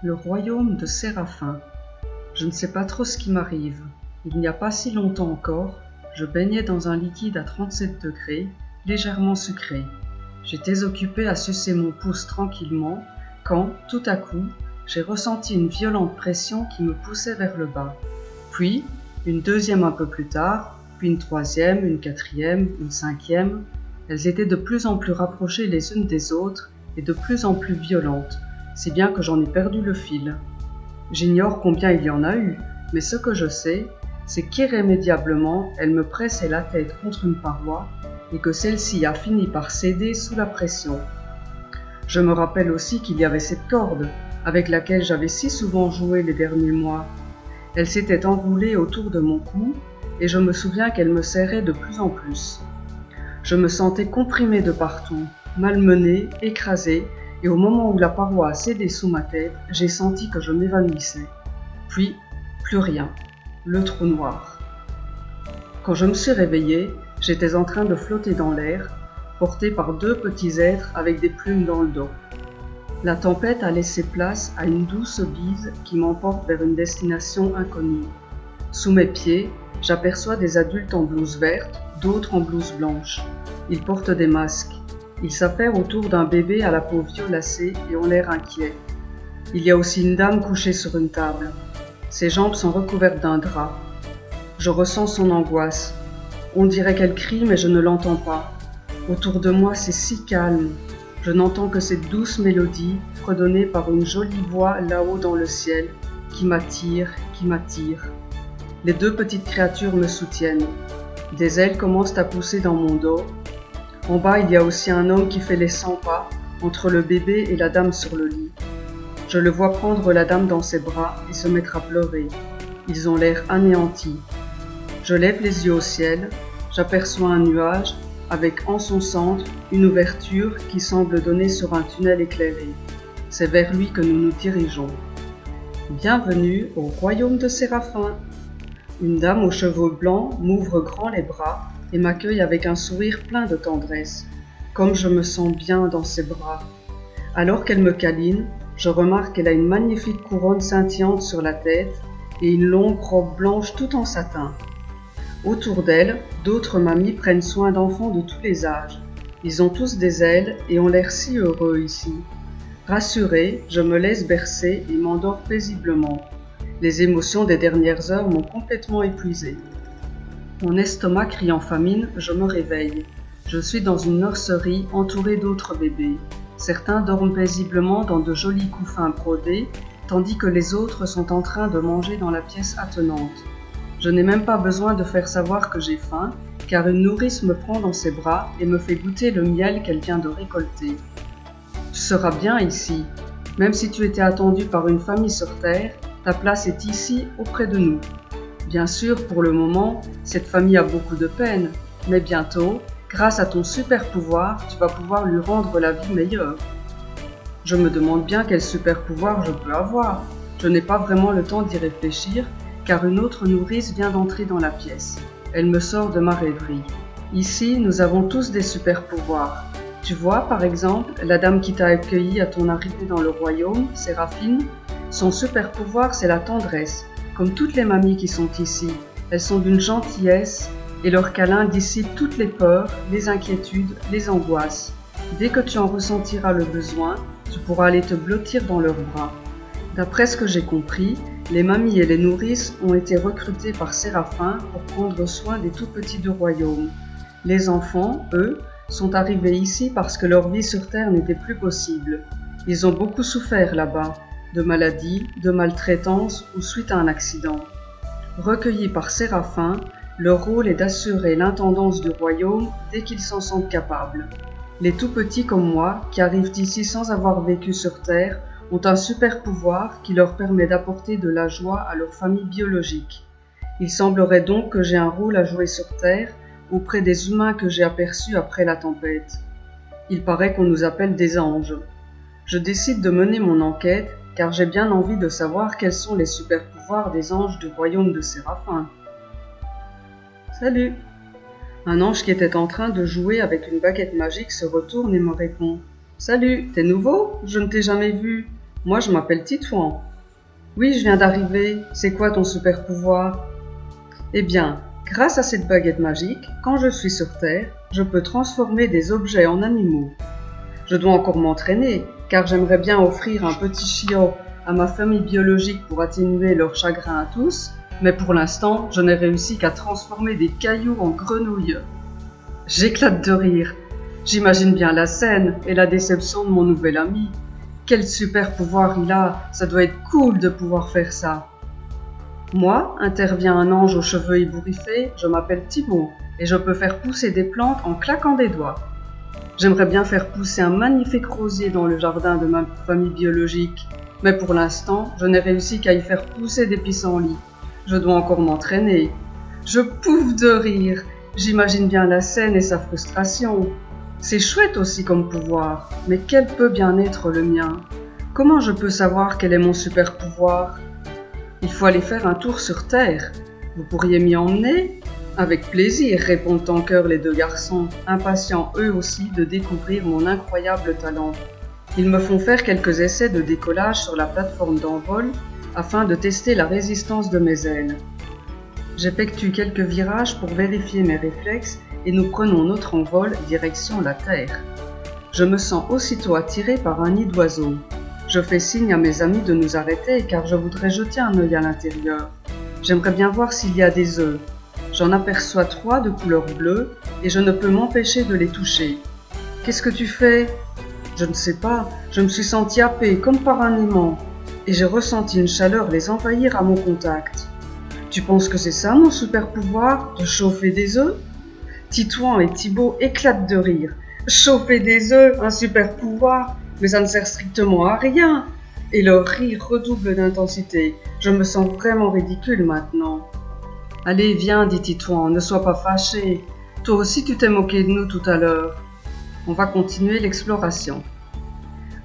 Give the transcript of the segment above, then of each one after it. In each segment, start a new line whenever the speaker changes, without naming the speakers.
Le royaume de Séraphin. Je ne sais pas trop ce qui m'arrive. Il n'y a pas si longtemps encore, je baignais dans un liquide à 37 degrés, légèrement sucré. J'étais occupé à sucer mon pouce tranquillement, quand, tout à coup, j'ai ressenti une violente pression qui me poussait vers le bas. Puis, une deuxième un peu plus tard, puis une troisième, une quatrième, une cinquième. Elles étaient de plus en plus rapprochées les unes des autres et de plus en plus violentes, si bien que j'en ai perdu le fil. J'ignore combien il y en a eu, mais ce que je sais, c'est qu'irrémédiablement, elle me pressait la tête contre une paroi et que celle-ci a fini par céder sous la pression. Je me rappelle aussi qu'il y avait cette corde, avec laquelle j'avais si souvent joué les derniers mois. Elle s'était enroulée autour de mon cou, et je me souviens qu'elle me serrait de plus en plus. Je me sentais comprimé de partout, malmené, écrasé, et au moment où la paroi a cédé sous ma tête, j'ai senti que je m'évanouissais. Puis, plus rien, le trou noir. Quand je me suis réveillé, j'étais en train de flotter dans l'air, porté par deux petits êtres avec des plumes dans le dos. La tempête a laissé place à une douce bise qui m'emporte vers une destination inconnue. Sous mes pieds, j'aperçois des adultes en blouse verte, d'autres en blouse blanche. Ils portent des masques. Ils s'affairent autour d'un bébé à la peau violacée et ont l'air inquiets. Il y a aussi une dame couchée sur une table. Ses jambes sont recouvertes d'un drap. Je ressens son angoisse. On dirait qu'elle crie, mais je ne l'entends pas. Autour de moi, c'est si calme. Je n'entends que cette douce mélodie, fredonnée par une jolie voix là-haut dans le ciel, qui m'attire, qui m'attire. Les deux petites créatures me soutiennent. Des ailes commencent à pousser dans mon dos. En bas, il y a aussi un homme qui fait les 100 pas entre le bébé et la dame sur le lit. Je le vois prendre la dame dans ses bras et se mettre à pleurer. Ils ont l'air anéantis. Je lève les yeux au ciel, j'aperçois un nuage avec en son centre une ouverture qui semble donner sur un tunnel éclairé. C'est vers lui que nous nous dirigeons. Bienvenue au royaume de Séraphin. Une dame aux cheveux blancs m'ouvre grand les bras et m'accueille avec un sourire plein de tendresse. Comme je me sens bien dans ses bras. Alors qu'elle me câline, je remarque qu'elle a une magnifique couronne scintillante sur la tête et une longue robe blanche tout en satin. Autour d'elle, d'autres mamies prennent soin d'enfants de tous les âges. Ils ont tous des ailes et ont l'air si heureux ici. Rassuré, je me laisse bercer et m'endors paisiblement. Les émotions des dernières heures m'ont complètement épuisé. Mon estomac crie en famine, je me réveille. Je suis dans une nurserie entourée d'autres bébés. Certains dorment paisiblement dans de jolis couffins brodés, tandis que les autres sont en train de manger dans la pièce attenante. Je n'ai même pas besoin de faire savoir que j'ai faim, car une nourrice me prend dans ses bras et me fait goûter le miel qu'elle vient de récolter. Tu seras bien ici. Même si tu étais attendu par une famille sur terre, ta place est ici auprès de nous. Bien sûr, pour le moment, cette famille a beaucoup de peine, mais bientôt, grâce à ton super pouvoir, tu vas pouvoir lui rendre la vie meilleure. Je me demande bien quel super pouvoir je peux avoir. Je n'ai pas vraiment le temps d'y réfléchir, car une autre nourrice vient d'entrer dans la pièce. Elle me sort de ma rêverie. Ici, nous avons tous des super pouvoirs. Tu vois, par exemple, la dame qui t'a accueilli à ton arrivée dans le royaume, Séraphine, son super pouvoir, c'est la tendresse. Comme toutes les mamies qui sont ici, elles sont d'une gentillesse et leurs câlins dissipent toutes les peurs, les inquiétudes, les angoisses. Dès que tu en ressentiras le besoin, tu pourras aller te blottir dans leurs bras. D'après ce que j'ai compris, les mamies et les nourrices ont été recrutées par Séraphin pour prendre soin des tout-petits du royaume. Les enfants, eux, sont arrivés ici parce que leur vie sur Terre n'était plus possible. Ils ont beaucoup souffert là-bas, de maladies, de maltraitance ou suite à un accident. Recueillis par Séraphin, leur rôle est d'assurer l'intendance du royaume dès qu'ils s'en sentent capables. Les tout-petits comme moi, qui arrivent ici sans avoir vécu sur Terre, ont un super pouvoir qui leur permet d'apporter de la joie à leur famille biologique. Il semblerait donc que j'ai un rôle à jouer sur Terre auprès des humains que j'ai aperçus après la tempête. Il paraît qu'on nous appelle des anges. Je décide de mener mon enquête car j'ai bien envie de savoir quels sont les super pouvoirs des anges du royaume de Séraphin. Salut! Un ange qui était en train de jouer avec une baguette magique se retourne et me répond. Salut, t'es nouveau? Je ne t'ai jamais vu. Moi, je m'appelle Titouan. Oui, je viens d'arriver. C'est quoi ton super pouvoir? Eh bien, grâce à cette baguette magique, quand je suis sur Terre, je peux transformer des objets en animaux. Je dois encore m'entraîner, car j'aimerais bien offrir un petit chiot à ma famille biologique pour atténuer leur chagrin à tous, mais pour l'instant, je n'ai réussi qu'à transformer des cailloux en grenouilles. J'éclate de rire. J'imagine bien la scène et la déception de mon nouvel ami. Quel super pouvoir il a, ça doit être cool de pouvoir faire ça. Moi, intervient un ange aux cheveux ébouriffés, je m'appelle Thibaut, et je peux faire pousser des plantes en claquant des doigts. J'aimerais bien faire pousser un magnifique rosier dans le jardin de ma famille biologique, mais pour l'instant, je n'ai réussi qu'à y faire pousser des pissenlits. Je dois encore m'entraîner. Je pouffe de rire, j'imagine bien la scène et sa frustration. C'est chouette aussi comme pouvoir, mais quel peut bien être le mien? Comment je peux savoir quel est mon super pouvoir? Il faut aller faire un tour sur Terre. Vous pourriez m'y emmener? Avec plaisir, répondent en chœur les deux garçons, impatients eux aussi de découvrir mon incroyable talent. Ils me font faire quelques essais de décollage sur la plateforme d'envol afin de tester la résistance de mes ailes. J'effectue quelques virages pour vérifier mes réflexes et nous prenons notre envol direction la Terre. Je me sens aussitôt attiré par un nid d'oiseaux. Je fais signe à mes amis de nous arrêter car je voudrais jeter un œil à l'intérieur. J'aimerais bien voir s'il y a des œufs. J'en aperçois 3 de couleur bleue et je ne peux m'empêcher de les toucher. Qu'est-ce que tu fais? Je ne sais pas, je me suis senti happé comme par un aimant et j'ai ressenti une chaleur les envahir à mon contact. Tu penses que c'est ça mon super pouvoir, de chauffer des œufs? Titouan et Thibaut éclatent de rire. Chauffer des œufs, un super pouvoir, mais ça ne sert strictement à rien. Et leur rire redouble d'intensité. Je me sens vraiment ridicule maintenant. Allez, viens, dit Titouan, ne sois pas fâché. Toi aussi tu t'es moqué de nous tout à l'heure. On va continuer l'exploration.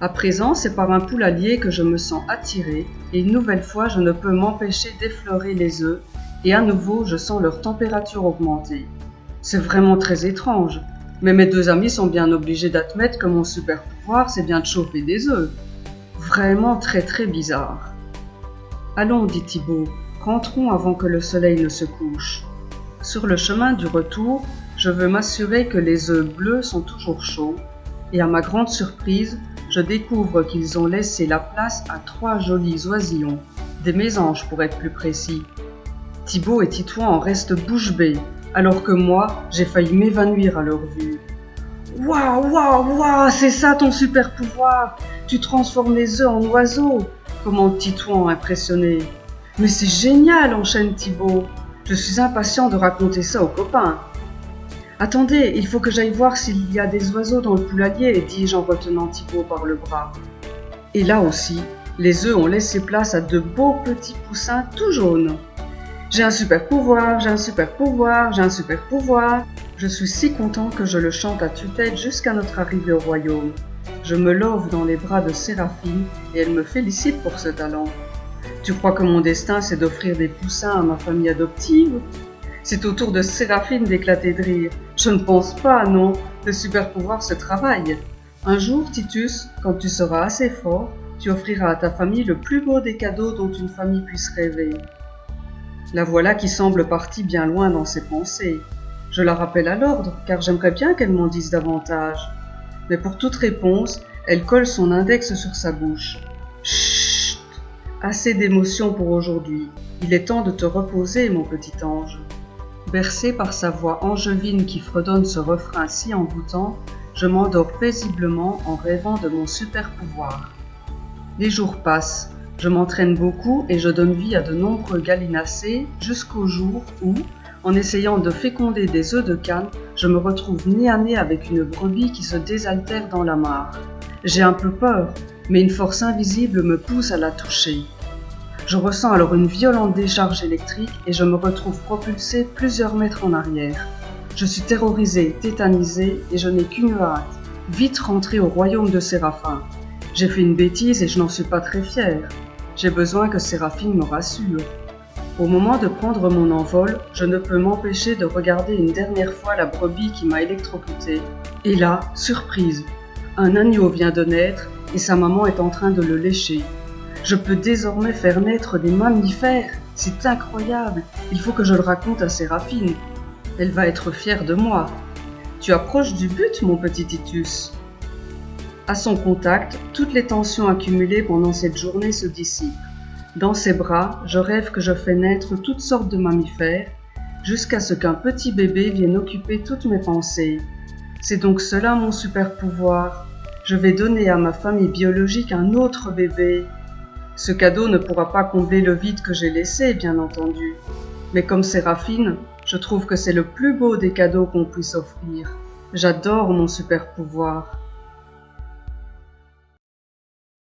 À présent, c'est par un poulailler que je me sens attiré et une nouvelle fois, je ne peux m'empêcher d'effleurer les œufs et à nouveau, je sens leur température augmenter. C'est vraiment très étrange, mais mes deux amis sont bien obligés d'admettre que mon super pouvoir, c'est bien de chauffer des œufs. Vraiment très bizarre. Allons, dit Thibaut, rentrons avant que le soleil ne se couche. Sur le chemin du retour, je veux m'assurer que les œufs bleus sont toujours chauds et à ma grande surprise, je découvre qu'ils ont laissé la place à 3 jolis oisillons, des mésanges pour être plus précis. Thibaut et Titouan en restent bouche bée, alors que moi, j'ai failli m'évanouir à leur vue. Waouh, c'est ça ton super pouvoir! Tu transformes les œufs en oiseaux! Commande Titouan impressionné. Mais c'est génial, enchaîne Thibaut. Je suis impatient de raconter ça aux copains. Attendez, il faut que j'aille voir s'il y a des oiseaux dans le poulailler, dis-je en retenant Thibaut par le bras. Et là aussi, les œufs ont laissé place à de beaux petits poussins tout jaunes. J'ai un super pouvoir, j'ai un super pouvoir, j'ai un super pouvoir. Je suis si content que je le chante à tue-tête jusqu'à notre arrivée au royaume. Je me love dans les bras de Séraphine et elle me félicite pour ce talent. Tu crois que mon destin c'est d'offrir des poussins à ma famille adoptive? C'est au tour de Séraphine d'éclater de rire. Je ne pense pas, non, le super pouvoir se travaille. Un jour, Titus, quand tu seras assez fort, tu offriras à ta famille le plus beau des cadeaux dont une famille puisse rêver. La voilà qui semble partie bien loin dans ses pensées. Je la rappelle à l'ordre, car j'aimerais bien qu'elle m'en dise davantage. Mais pour toute réponse, elle colle son index sur sa bouche. Chut! Assez d'émotions pour aujourd'hui. Il est temps de te reposer, mon petit ange. Bercé par sa voix angevine qui fredonne ce refrain si envoûtant, je m'endors paisiblement en rêvant de mon super pouvoir. Les jours passent, je m'entraîne beaucoup et je donne vie à de nombreux gallinacés jusqu'au jour où, en essayant de féconder des œufs de canne, je me retrouve nez à nez avec une brebis qui se désaltère dans la mare. J'ai un peu peur, mais une force invisible me pousse à la toucher. Je ressens alors une violente décharge électrique et je me retrouve propulsé plusieurs mètres en arrière. Je suis terrorisé, tétanisé et je n'ai qu'une hâte, vite rentrer au royaume de Séraphin. J'ai fait une bêtise et je n'en suis pas très fier. J'ai besoin que Séraphine me rassure. Au moment de prendre mon envol, je ne peux m'empêcher de regarder une dernière fois la brebis qui m'a électrocuté. Et là, surprise, un agneau vient de naître et sa maman est en train de le lécher. Je peux désormais faire naître des mammifères. C'est incroyable. Il faut que je le raconte à Séraphine. Elle va être fière de moi. Tu approches du but, mon petit Titus. À son contact, toutes les tensions accumulées pendant cette journée se dissipent. Dans ses bras, je rêve que je fais naître toutes sortes de mammifères, jusqu'à ce qu'un petit bébé vienne occuper toutes mes pensées. C'est donc cela mon super pouvoir. Je vais donner à ma famille biologique un autre bébé. Ce cadeau ne pourra pas combler le vide que j'ai laissé, bien entendu. Mais comme Séraphine, je trouve que c'est le plus beau des cadeaux qu'on puisse offrir. J'adore mon super pouvoir.